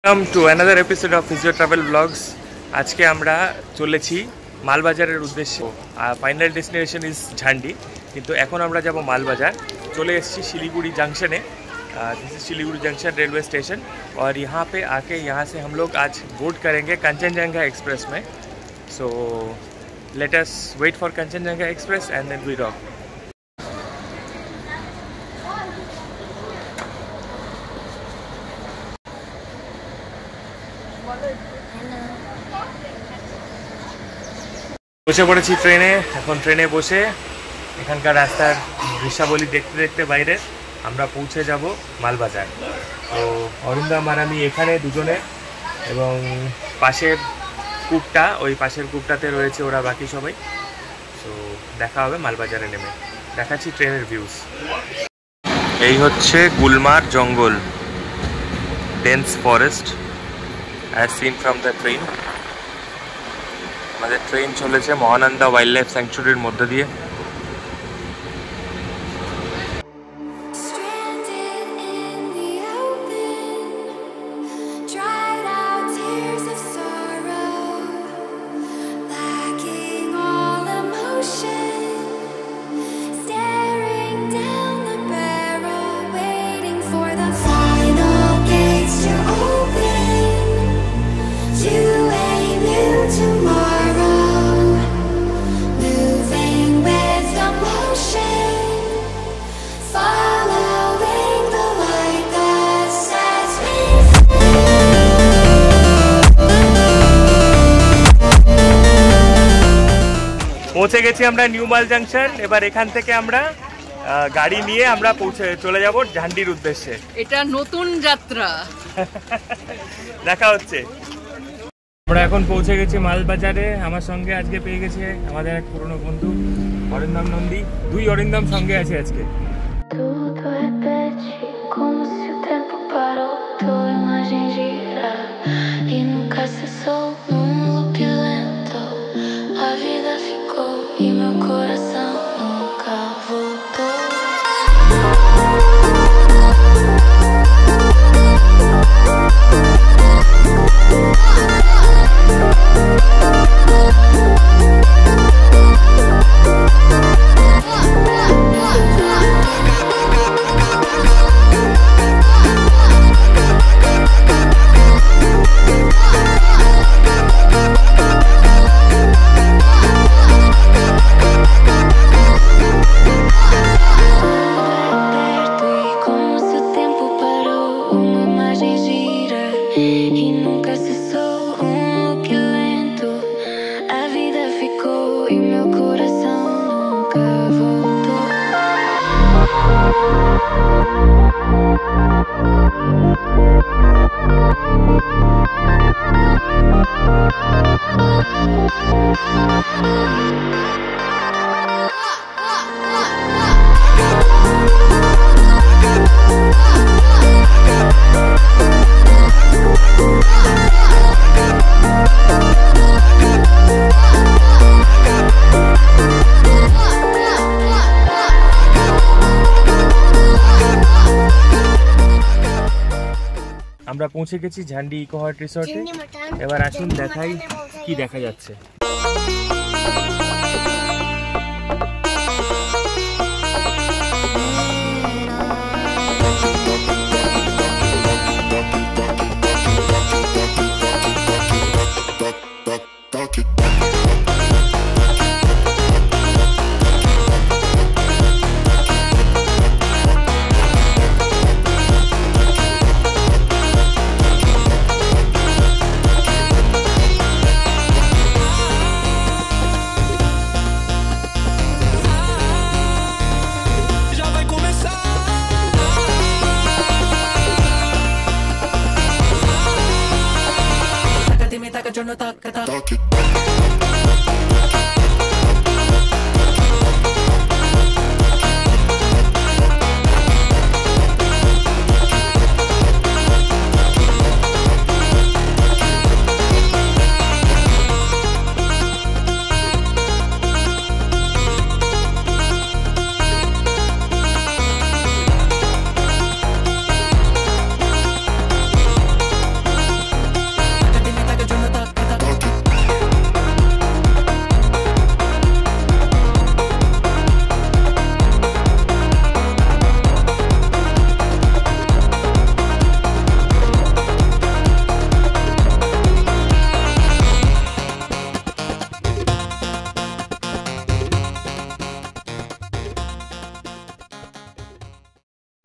Welcome to another episode of Physio Travel Vlogs. আজকে আমরা চলেছি মালবাজারের উদ্দেশ্যে। ফাইনাল ডেস্টিনেশন ইজ ঝান্ডি, কিন্তু এখন আমরা যাব মালবাজার। চলে এসেছি Siliguri junction. This is Siliguri junction railway station और यहाँ पे आके यहाँ से हम लोग आज बोर्ड करेंगे कंचनजंगा एक्सप्रेस में। So let us wait for Kanchenjunga express and then we rock. বসে পড়েছি ট্রেনে। এখন ট্রেনে বসে এখানকার রাস্তার দৃশ্যাবলী দেখতে দেখতে বাইরে আমরা পৌঁছে যাব মালবাজার। তো অরিন্দম আর আমি এখানে দুজনে, এবং পাশের কূপটা, ওই পাশের কূপটাতে রয়েছে ওরা বাকি সবাই। তো দেখা হবে মালবাজারে নেমে। দেখাচ্ছি ট্রেনের ভিউজ। এই হচ্ছে গুলমার জঙ্গল, dense forest as seen from the train. আমাদের ট্রেন চলেছে মহানন্দা ওয়াইল্ড লাইফ স্যাংচুরির মধ্যে দিয়ে। পৌঁছে গেছি আমরা নিউ মাল জাংশন। এবার এখান থেকে আমরা গাড়ি নিয়ে আমরা চলে যাব ঝান্ডির উদ্দেশ্যে। এটা নতুন যাত্রা। দেখা হচ্ছে। আমরা এখন পৌঁছে গেছি মালবাজারে। আমার সঙ্গে আজকে পেয়ে গেছে আমাদের এক পুরনো বন্ধু অরিন্দম নন্দী। দুই অরিন্দম সঙ্গে আছে আজকে। আমরা পৌঁছে গেছি ঝান্ডি ইকো হার্ট রিসর্টে। এবার আসুন দেখাই কি দেখা যাচ্ছে।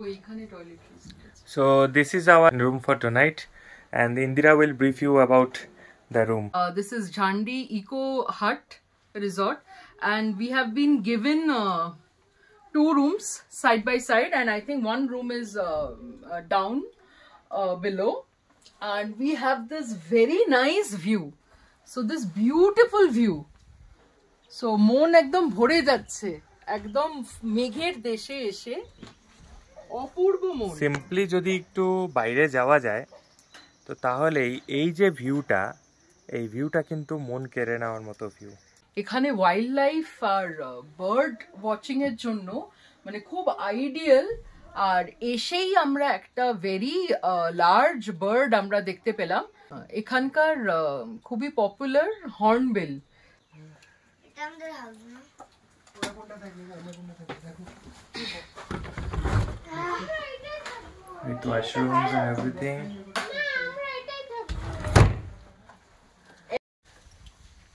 So this is our room for tonight, and Indira will brief you about the room. This is Jhandi Eco Hut Resort, and we have been given 2 rooms side by side, and I think one room is down below, and we have this very nice view. So this beautiful view. So মন একদম ভরে যাচ্ছে, একদম মেঘের দেশে এসে অপূর্ব মন। Simply যদি একটু বাইরে যাওয়া যায় তো তাহলেই এই যে ভিউটা, এই ভিউটা কিন্তু মন কেড়ে নেওয়ার মতো ভিউ। এখানে ওয়াইল্ড লাইফ আর বার্ড ওয়াচিং এর জন্য মানে খুব আইডিয়াল। আর এসেই আমরা একটা ভেরি লার্জ বার্ড আমরা দেখতে পেলাম। এখানকার খুবই popular hornbill. With washrooms and everything.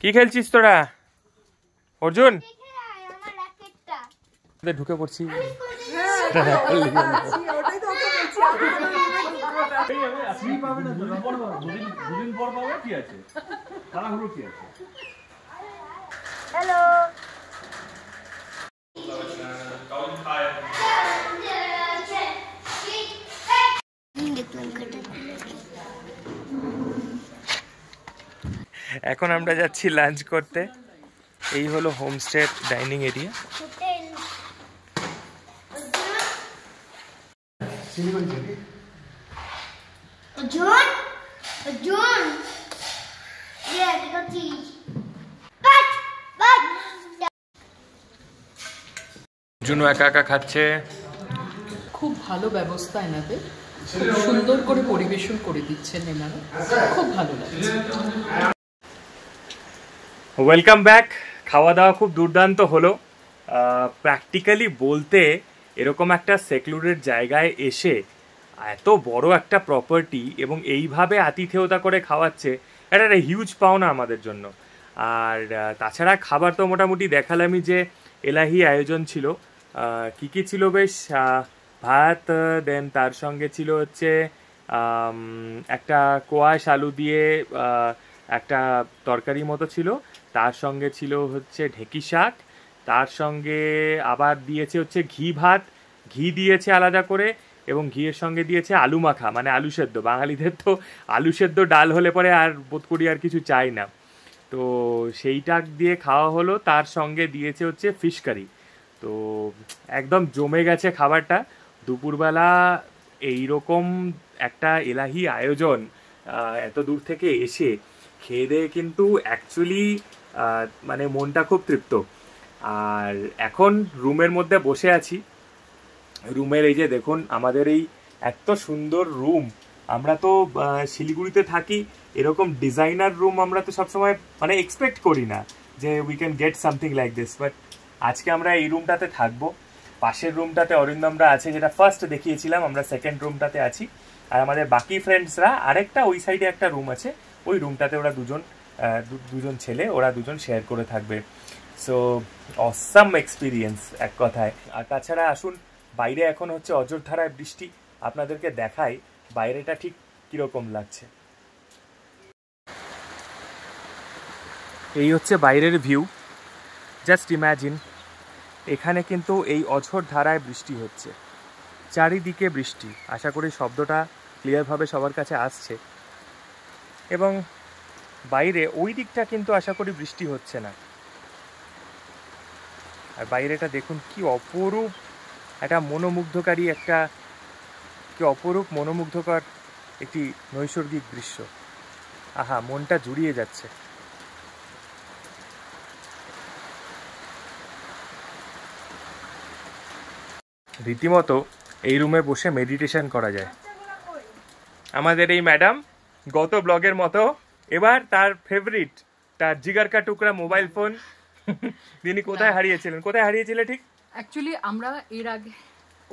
কি খেলছিস তোরা অর্জুন? ঢুকে পড়ছি। হ্যালো এখন আমরা যাচ্ছি লাঞ্চ করতে। এই হলো হোমস্টে ডাইনিং এরিয়া। জুনু একা একা খাচ্ছে। খুব ভালো ব্যবস্থা এনাদের, সুন্দর করে পরিবেশন করে দিচ্ছেন এনারা, খুব ভালো লাগছে। Welcome back. খাওয়া দাওয়া খুব দুর্দান্ত হলো। প্র্যাকটিক্যালি বলতে এরকম একটা সেক্লুডেড জায়গায় এসে এত বড় একটা প্রপার্টি এবং এইভাবে আতিথেয়তা করে খাওয়াচ্ছে, এটা একটা হিউজ পাওনা আমাদের জন্য। আর তাছাড়া খাবার তো মোটামুটি দেখালামই যে এলাহি আয়োজন ছিল। কী কী ছিল, বেশ ভাত, দেন তার সঙ্গে ছিল হচ্ছে একটা কোয়াশ আলু দিয়ে একটা তরকারি মতো ছিল, তার সঙ্গে ছিল হচ্ছে ঢেঁকি শাক, তার সঙ্গে আবার দিয়েছে হচ্ছে ঘি ভাত, ঘি দিয়েছে আলাদা করে, এবং ঘিয়ের সঙ্গে দিয়েছে আলু মাখা, মানে আলু সেদ্ধ। বাঙালিদের তো আলু সেদ্ধ ডাল হলে পরে আর বোধ করি আর কিছু চাই না, তো সেইটা দিয়ে খাওয়া হলো। তার সঙ্গে দিয়েছে হচ্ছে ফিশ কারি। তো একদম জমে গেছে খাবারটা। দুপুরবেলা এইরকম একটা এলাহি আয়োজন এত দূর থেকে এসে খেয়ে দিয়ে কিন্তু অ্যাকচুয়ালি মানে মনটা খুব তৃপ্ত। আর এখন রুমের মধ্যে বসে আছি। রুমের এই যে দেখুন, আমাদের এই এত সুন্দর রুম। আমরা তো শিলিগুড়িতে থাকি, এরকম ডিজাইনার রুম আমরা তো সবসময় মানে এক্সপেক্ট করি না যে we can get something like this, but আজকে আমরা এই রুমটাতে থাকবো। পাশের রুমটাতে অরিন্দমরা আছে, যেটা ফার্স্ট দেখিয়েছিলাম, আমরা সেকেন্ড রুমটাতে আছি। আর আমাদের বাকি ফ্রেন্ডসরা আরেকটা ওই সাইডে একটা রুম আছে, ওই রুমটাতে ওরা দুজন ছেলে, ওরা দুজন শেয়ার করে থাকবে। সো অসাম এক্সপিরিয়েন্স এক কথায়। আর তাছাড়া আসুন, বাইরে এখন হচ্ছে অযোধ্যায় বৃষ্টি, আপনাদেরকে দেখাই বাইরেটা ঠিক কীরকম লাগছে। এই হচ্ছে বাইরের ভিউ। জাস্ট ইম্যাজিন, এখানে কিন্তু এই অঝোর ধারায় বৃষ্টি হচ্ছে, চারিদিকে বৃষ্টি। আশা করি শব্দটা ক্লিয়ারভাবে সবার কাছে আসছে। এবং বাইরে ওই দিকটা কিন্তু আশা করি বৃষ্টি হচ্ছে না। আর বাইরেটা দেখুন কি অপরূপ একটা মনোমুগ্ধকারী মনোমুগ্ধকর একটি নৈসর্গিক দৃশ্য। আহা, মনটা জুড়িয়ে যাচ্ছে। রীতিমতো এই রুমে বসে মেডিটেশন করা যায়। আমাদের এই ম্যাডাম গত ব্লগের মতো এবার তার ফেভারিট, তার জিগার কা টুকরা মোবাইল ফোন তিনি কোথায় হারিয়েছিলেন ঠিক? অ্যাকচুয়ালি আমরা এর আগে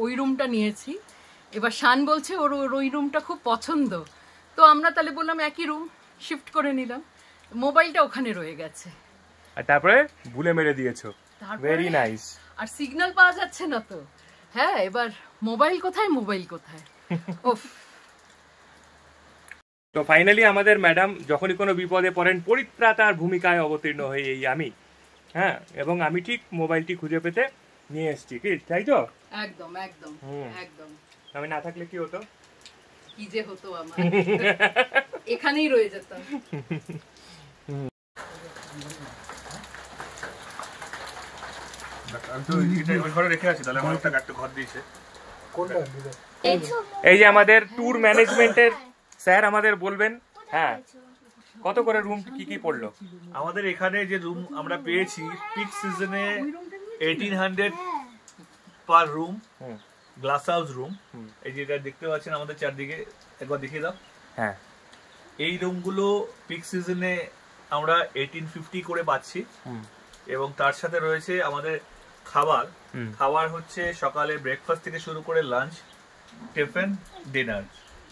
ওই রুমটা নিয়েছি, এবার শান বলছে ওর ওই রুমটা খুব পছন্দ, তো আমরা তাহলে বললাম একই রুম শিফট করে নিলাম। মোবাইলটা ওখানে রয়ে গেছে, আর তারপরে ভুলে মেরে দিয়েছো। Very nice. আর সিগন্যাল পাওয়া যাচ্ছে না তো। হ্যাঁ, এবার মোবাইল কোথায় ওফ। তো ফাইনালি আমাদের ম্যাডাম যখনই কোনো বিপদে পড়েন পরিত্রাতার ভূমিকায় অবতীর্ণ হয়ে এই আমি, হ্যাঁ, এবং আমি ঠিক মোবাইলটি খুঁজে পেতে নিয়ে এসেছি, কি তাই তো? একদম একদম একদম। আমি না থাকলে কি হতো? কি যে হতো আমার, এখানেই রয়ে যেতাম। এই যে আমাদের ট্যুর ম্যানেজমেন্টের স্যার আমাদের বলবেন, হ্যাঁ, কত করে রুম কি কি পড়লো? আমাদের এখানে যে রুম আমরা পেয়েছি পিক সিজনে 1800 পার রুম, গ্লাস হাউস রুম। এই যেটা দেখতে পাচ্ছেন আমাদের চারদিকে, একবার দেখিয়ে দাও। হ্যাঁ, এই রুমগুলো পিক সিজনে আমরা 1850 করে পাচ্ছি, এবং তার সাথে রয়েছে আমাদের খাবার হচ্ছে সকালে ব্রেকফাস্ট থেকে শুরু করে lunch, tiffin, dinner,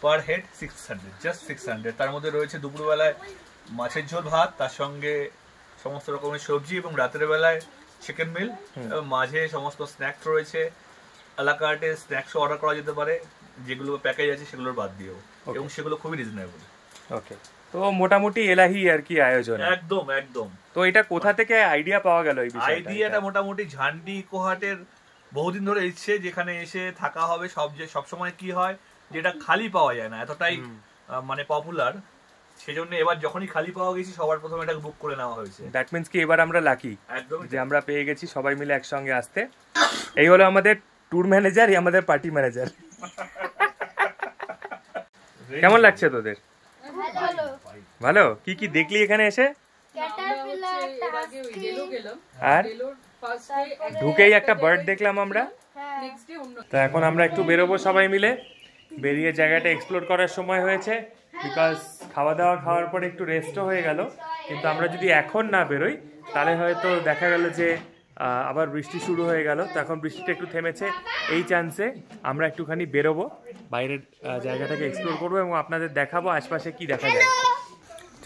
per head 600, just 600। তার মধ্যে রয়েছে দুপুরবেলায় মাছের ঝোল ভাত, তার সঙ্গে সমস্ত রকমের সবজি, এবং রাতের বেলায় চিকেন মিল, মাঝে সমস্ত স্ন্যাক্স রয়েছে। আলাকার্টে স্ন্যাক্সও অর্ডার করা যেতে পারে, যেগুলো প্যাকেজ আছে সেগুলোর বাদ দিয়েও, এবং সেগুলো খুবই রিজনেবল। ওকে, তো মোটামুটি এলাহি আর কি আয়োজন। একদম একদম। তো এটা কোথা থেকে আইডিয়া পাওয়া গেল এই বিষয়টা? আইডিয়াটা মোটামুটি ঝান্ডি ইকোহাটের বহুদিন ধরে ইচ্ছে, যেখানে এসে থাকা হবে। সব সময় কি হয়, যেটা খালি পাওয়া যায় না, এতটাই মানে পপুলার, সেজন্য এবার যখনই খালি পাওয়া গেছি সবার প্রথমে এটা বুক করে নেওয়া হয়েছে। দ্যাট মিন্স কি এবার আমরা লাকি একদম যে আমরা পেয়ে গেছি সবাই মিলে একসঙ্গে আসতে। এই হলো আমাদের ট্যুর ম্যানেজার, আমাদের পার্টি ম্যানেজার। কেমন লাগছে তোদের? ভালো। কি কি দেখলি এখানে এসে? আর ঢুকেই একটা বার্ড দেখলাম আমরা। তো এখন আমরা একটু বেরোবো সবাই মিলে, বেরিয়ে জায়গাটা এক্সপ্লোর করার সময় হয়েছে, বিকজ খাওয়ার পরে একটু রেস্টও হয়ে গেল। কিন্তু আমরা যদি এখন না বেরোই তাহলে হয়তো দেখা গেল যে আবার বৃষ্টি শুরু হয়ে গেল। তো এখন বৃষ্টিটা একটু থেমেছে, এই চান্সে আমরা একটুখানি বেরোবো, বাইরের জায়গাটাকে এক্সপ্লোর করবো এবং আপনাদের দেখাবো আশপাশে কি দেখা যায়।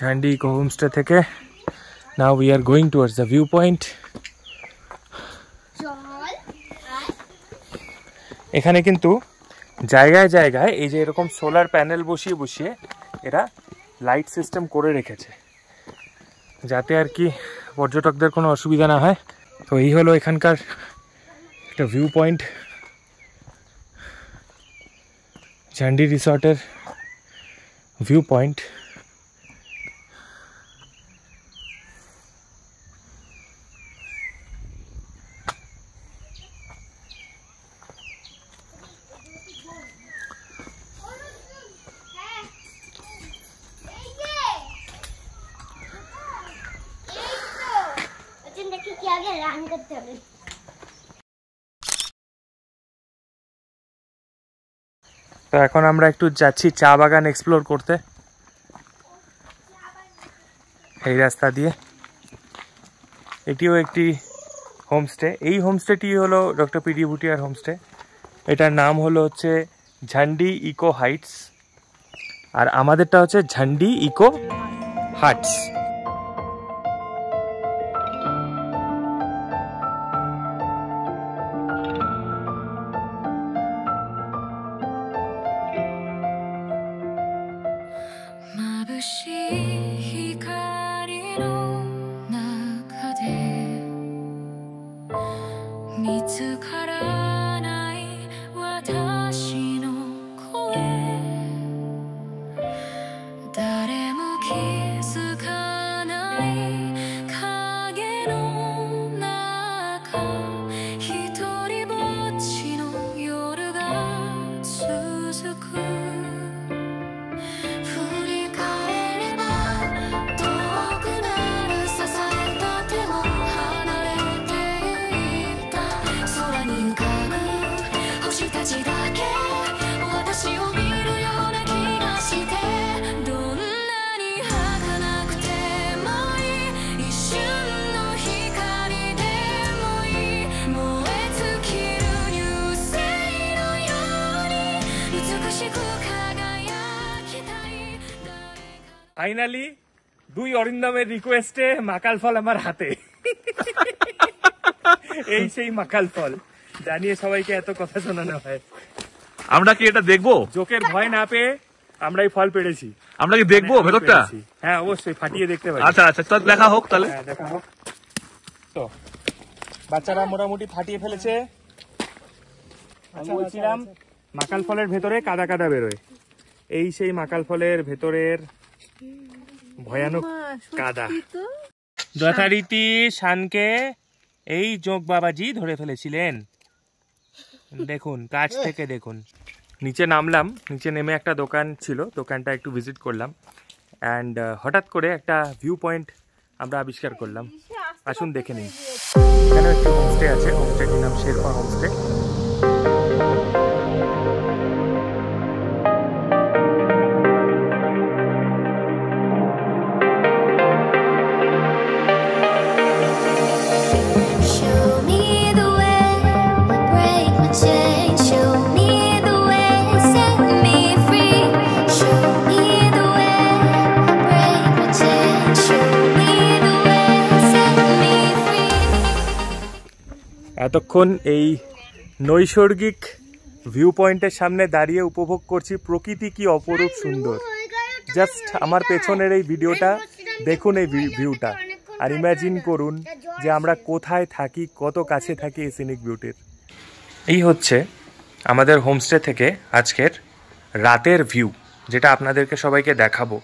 ঝান্ডি ইকো হোমস্টে থেকে now we are going towards the view point. এখানে কিন্তু জায়গায় জায়গায় এই যে এরকম সোলার প্যানেল বসিয়ে এরা লাইট সিস্টেম করে রেখেছে, যাতে আর কি পর্যটকদের কোনো অসুবিধা না হয়। তো এই হলো এখানকার একটা ভিউ পয়েন্ট, ঝান্ডি রিসর্টের ভিউ পয়েন্ট। তো এখন আমরা একটু যাচ্ছি চা বাগান এক্সপ্লোর করতে এই রাস্তা দিয়ে। এটিও একটি হোমস্টে। এই হোমস্টেটি হলো ডক্টর পিডি ভুটিয়ার হোমস্টে। এটার নাম হচ্ছে ঝান্ডি ইকো হাইটস, আর আমাদেরটা হচ্ছে ঝান্ডি ইকো হাটস। ফাইনালি 2 অরিন্দমের রিকোয়েস্টে মাকাল ফল আমার হাতে। এই সেই মাকাল ফল জানিয়ে সবাইকে এত কথা শোনানো হয়। আমরা কি এটা দেখবো? জোকের ভয় না পেয়ে আমরা এই ফল পেড়েছি। আমরা কি দেখবো ভেতরটা? হ্যাঁ অবশ্যই, ফাটিয়ে দেখতে পারি। আচ্ছা আচ্ছা, তো দেখা হোক তাহলে। হ্যাঁ দেখা হোক। তো বাচ্চারা মোটামুটি ফাটিয়ে ফেলেছে। আমি বলছিলাম মাকাল ফলের ভেতরে কাদা কাদা বেরোয়, এই সেই মাকাল ফলের ভেতরের ভয়ানক কাদা। যথারীতি শানকে এই যোগ বাবাজি ধরে ফেলেছিলেন। দেখুন কাছ থেকে দেখুন। নিচে নামলাম, নিচে নেমে একটা দোকান ছিল, দোকানটা একটু ভিজিট করলাম অ্যান্ড হঠাৎ করে একটা ভিউ পয়েন্ট আমরা আবিষ্কার করলাম। আসুন দেখে নিন। এখানে একটি হোমস্টে আছে, হোমস্টেটির নাম শেরপা হোমস্টে। এতক্ষণ এই নৈসর্গিক ভিউ পয়েন্টের সামনে দাঁড়িয়ে উপভোগ করছি প্রকৃতি কি অপরূপ সুন্দর। জাস্ট আমার পেছনের এই ভিডিওটা দেখুন, এই ভিউটা, আর ইমাজিন করুন যে আমরা কোথায় থাকি, কত কাছে থাকি এই সিনিক বিউটির। এই হচ্ছে আমাদের হোমস্টে থেকে আজকের রাতের ভিউ, যেটা আপনাদেরকে সবাইকে দেখাবো।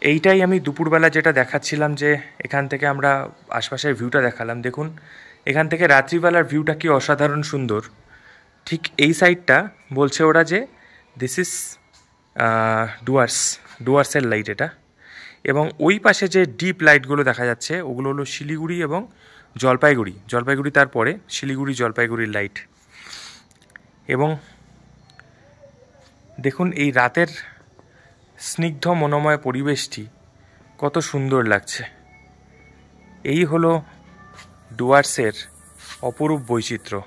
এইটাই আমি দুপুরবেলা যেটা দেখাচ্ছিলাম, যে এখান থেকে আমরা আশপাশের ভিউটা দেখালাম। দেখুন এখান থেকে রাত্রিবেলার ভিউটা কি অসাধারণ সুন্দর। ঠিক এই সাইডটা বলছে ওরা যে দিস ইজ ডুয়ার্সের লাইট এটা, এবং ওই পাশে যে ডিপ লাইটগুলো দেখা যাচ্ছে ওগুলো হলো শিলিগুড়ি এবং জলপাইগুড়ি তারপরে শিলিগুড়ি জলপাইগুড়ির লাইট। এবং দেখুন এই রাতের স্নিগ্ধ মনোময় পরিবেশটি কত সুন্দর লাগছে। এই হলো ডুয়ার্সের অপরূপ বৈচিত্র্য।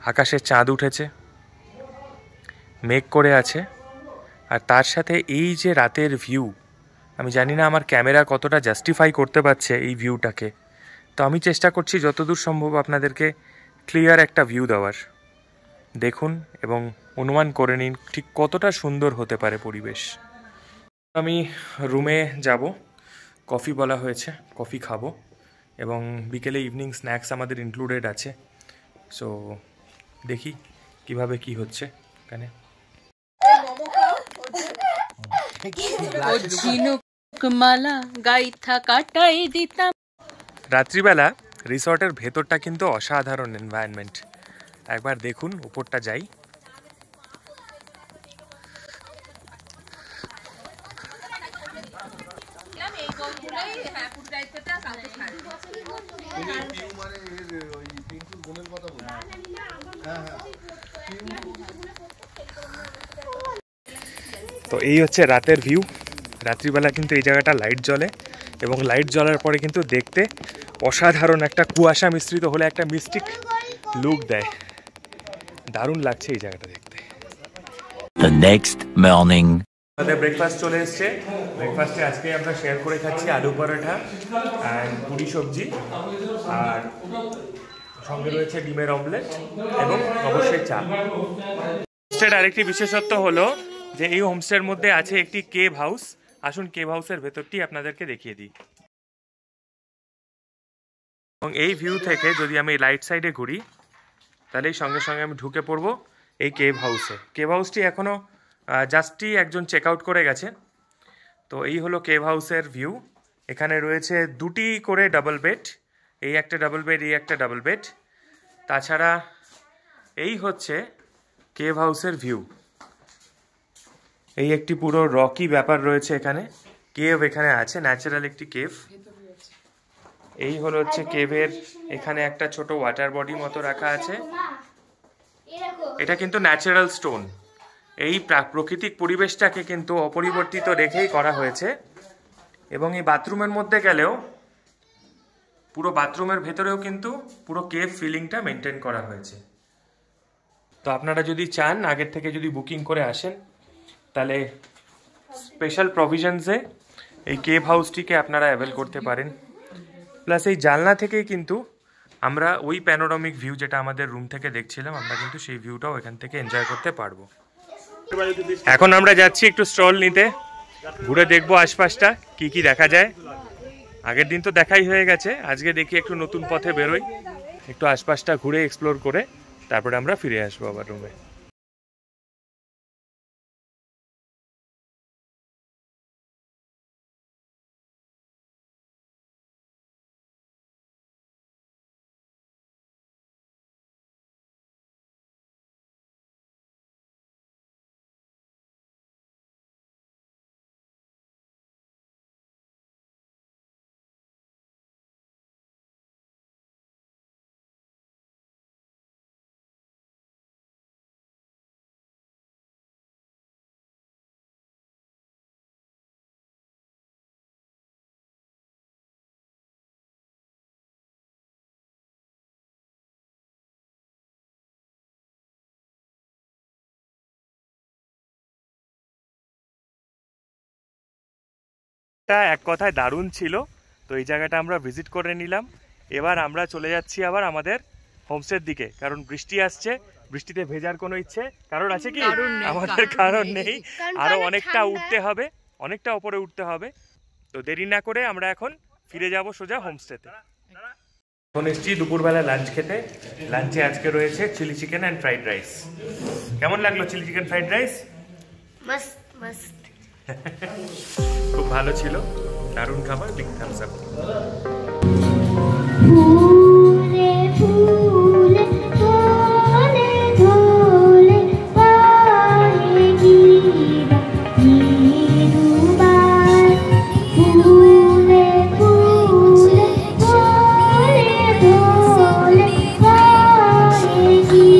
আকাশে চাঁদ উঠেছে, মেঘ করে আছে, আর তার সাথে এই যে রাতের ভিউ, আমি জানি না আমার ক্যামেরা কতটা জাস্টিফাই করতে পারছে এই ভিউটাকে, তো আমি চেষ্টা করছি যতদূর সম্ভব আপনাদেরকে ক্লিয়ার একটা ভিউ দেওয়ার। দেখুন এবং অনুমান করে নিন ঠিক কতটা সুন্দর হতে পারে পরিবেশ। আমি রুমে যাব, কফি বলা হয়েছে, কফি খাবো, এবং বিকেলে ইভিনিং স্ন্যাক্স আমাদের ইনক্লুডেড আছে। সো দেখি কিভাবে কি হচ্ছে এখানে। রাত্রিবেলা রিসর্টের ভেতরটা কিন্তু অসাধারণ এনভায়রনমেন্ট, একবার দেখুন। উপরটা যাই। তো এই হচ্ছে রাতের ভিউ। রাত্রিবেলা কিন্তু এই জায়গাটা লাইট জ্বলে, এবং লাইট জ্বলার পরে কিন্তু দেখতে অসাধারণ একটা কুয়াশা মিশ্রিত হলে একটা মিস্টিক লুক দেয়। দারুণ লাগছে এই জায়গাটা দেখতে। The next morning. আমাদের ব্রেকফাস্ট চলে এসছে। ব্রেকফাস্টে আজকে আমরা শেয়ার করে খাচ্ছি আলু পরোটা অ্যান্ড পুরি সবজি, আর সঙ্গে রয়েছে ডিমের অমলেট এবং অবশ্যই চা। হোমস্টের আরেকটি বিশেষত্ব হলো যে এই হোমস্টের মধ্যে আছে একটি কেভ হাউস। আসুন কেভ হাউসের ভেতরটি আপনাদেরকে দেখিয়ে দিই। এবং এই ভিউ থেকে যদি আমি লাইট সাইডে ঘুরি, তাহলে সঙ্গে সঙ্গে আমি ঢুকে পড়বো এই কেভ হাউসে। কেভ হাউসটি এখনও জাস্টই একজন চেক আউট করে গেছে। তো এই হলো কেভ হাউসের ভিউ। এখানে রয়েছে দুটি করে ডাবল বেড, এই একটা ডাবল বেড, এই একটা ডাবল বেড। তাছাড়া এই হচ্ছে কেভ হাউসের ভিউ। এই একটি পুরো রকি ব্যাপার রয়েছে এখানে, কেভ এখানে আছে, ন্যাচারাল একটি কেভ। এই হলো হচ্ছে কেভের, এখানে একটা ছোট ওয়াটার বডি মতো রাখা আছে। এটা কিন্তু ন্যাচারাল স্টোন। এই প্রাকৃতিক পরিবেশটাকে কিন্তু অপরিবর্তিত রেখেই করা হয়েছে। এবং এই বাথরুমের মধ্যে গেলেও পুরো বাথরুমের ভেতরেও কিন্তু পুরো কেভ ফিলিংটা মেনটেন করা হয়েছে। তো আপনারা যদি চান আগের থেকে যদি বুকিং করে আসেন, তাহলে স্পেশাল প্রভিশনসে এই কেভ হাউসটিকে আপনারা অ্যাভেল করতে পারেন। প্লাস এই জানলা থেকেই কিন্তু আমরা ওই প্যানোরামিক ভিউ যেটা আমাদের রুম থেকে দেখছিলাম, আমরা কিন্তু সেই ভিউটাও এখান থেকে এনজয় করতে পারবো। এখন আমরা যাচ্ছি একটু স্টল নিতে, ঘুরে দেখবো আশপাশটা কি কি দেখা যায়। আগের দিন তো দেখাই হয়ে গেছে, আজকে দেখি একটু নতুন পথে বেরোই, একটু আশপাশটা ঘুরে এক্সপ্লোর করে তারপরে আমরা ফিরে আসবো আবার রুমে। এক কথায় দারুণ ছিল। তো এই জায়গাটা আমরা ভিজিট করে নিলাম। এবার আমরা চলে যাচ্ছি আবার আমাদের হোমস্টের দিকে, কারণ বৃষ্টি আসছে। বৃষ্টিতে ভেজার কোনো ইচ্ছে কারণ আছে কি? আমাদের কারণ নেই, আরো অনেকটা উঠতে হবে, অনেকটা উপরে উঠতে হবে। তো দেরি না করে আমরা এখন ফিরে যাব সোজা হোমস্টেতে। এখন এসেছি দুপুরবেলা লাঞ্চ খেতে। লাঞ্চে আজকে রয়েছে chilli chicken and fried rice. কেমন লাগলো চিলি চিকেন ফ্রাইড রাইস? मस्त मस्त খুব ভালো ছিল, দারুণ খাবার, বিগ থামস আপ। फूले फूले धोले धोले पाएगी नीरुबार फूले फूले धोले धोले पाएगी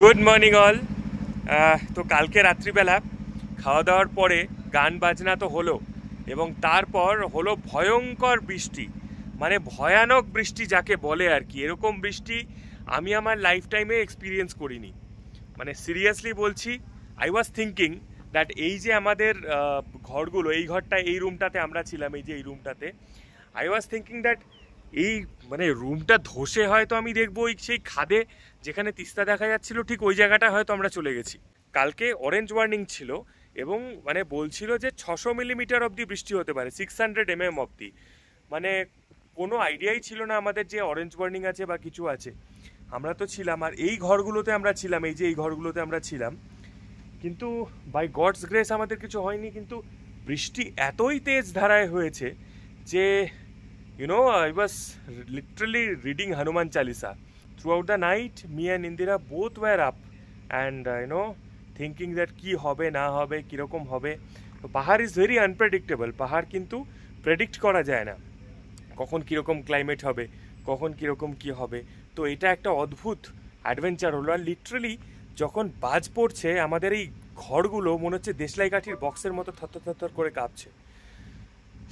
গুড মর্নিং অল। তো কালকে রাত্রিবেলা খাওয়া দাওয়ার পরে গান বাজনা তো হলো, এবং তারপর হলো ভয়ঙ্কর বৃষ্টি, মানে ভয়ানক বৃষ্টি যাকে বলে আর কি। এরকম বৃষ্টি আমি আমার লাইফ টাইমে এক্সপিরিয়েন্স করিনি, মানে সিরিয়াসলি বলছি। আই ওয়াজ থিঙ্কিং দ্যাট এই যে আমাদের ঘরগুলো, এই ঘরটা, এই রুমটাতে আমরা ছিলাম, এই যে এই রুমটাতে, আই ওয়াজ থিঙ্কিং দ্যাট এই মানে রুমটা ধসে হয়তো আমি দেখবো ওই সেই খাদে যেখানে তিস্তা দেখা যাচ্ছিল, ঠিক ওই জায়গাটা হয়তো আমরা চলে গেছি। কালকে অরেঞ্জ ওয়ার্নিং ছিল, এবং মানে বলছিল যে 600 মিলিমিটার অবধি বৃষ্টি হতে পারে, 600 mm অবধি। মানে কোনো আইডিয়াই ছিল না আমাদের যে অরেঞ্জ ওয়ার্নিং আছে বা কিছু আছে। আমরা তো ছিলাম, আর এই ঘরগুলোতে আমরা ছিলাম, এই যে এই ঘরগুলোতে আমরা ছিলাম, কিন্তু বাই গডস গ্রেস আমাদের কিছু হয়নি। কিন্তু বৃষ্টি এতই তেজ ধারায় হয়েছে যে you know, I was literally reading Hanuman Chalisa throughout the night. Me and Indira both were up and thinking that ki hobe na hobe, kirokom hobe. So Pahar is very unpredictable. Pahar kintu predict kora jay na kokhon kirokom climate hobe, kokhon kirokom ki hobe. তো এটা একটা অদ্ভুত adventure হলো। আর literally যখন বাজ পড়ছে আমাদের এই ঘরগুলো মনে হচ্ছে দেশলাই কাঠির বক্সের মতো থরথর থরথর করে কাঁপছে।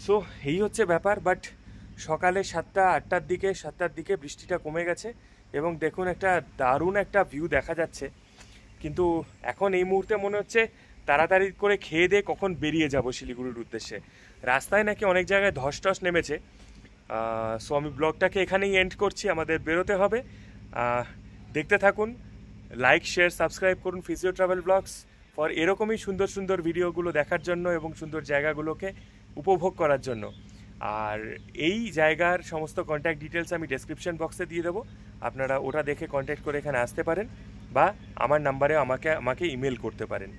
সো এই হচ্ছে ব্যাপার। বাট সকালে 7টা-8টার দিকে বৃষ্টিটা কমে গেছে, এবং দেখুন একটা দারুণ একটা ভিউ দেখা যাচ্ছে। কিন্তু এখন এই মুহূর্তে মনে হচ্ছে তাড়াতাড়ি করে খেয়ে দিয়ে কখন বেরিয়ে যাব শিলিগুড়ির উদ্দেশ্যে। রাস্তায় নাকি অনেক জায়গায় ধস টস নেমেছে। সো আমি ব্লগটাকে এখানেই এন্ড করছি, আমাদের বেরোতে হবে। দেখতে থাকুন, লাইক শেয়ার সাবস্ক্রাইব করুন ফিজিও ট্রাভেল ব্লগস ফর এরকমই সুন্দর সুন্দর ভিডিওগুলো দেখার জন্য এবং সুন্দর জায়গাগুলোকে উপভোগ করার জন্য। আর এই জায়গার সমস্ত কন্ট্যাক্ট ডিটেলস আমি ডেসক্রিপশন বক্সে দিয়ে দেবো, আপনারা ওটা দেখে কন্ট্যাক্ট করে এখানে আসতে পারেন, বা আমার নাম্বারে আমাকে ইমেল করতে পারেন।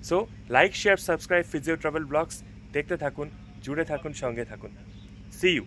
So like share subscribe physio travel blogs, দেখতে থাকুন, জুড়ে থাকুন, সঙ্গে থাকুন। See you.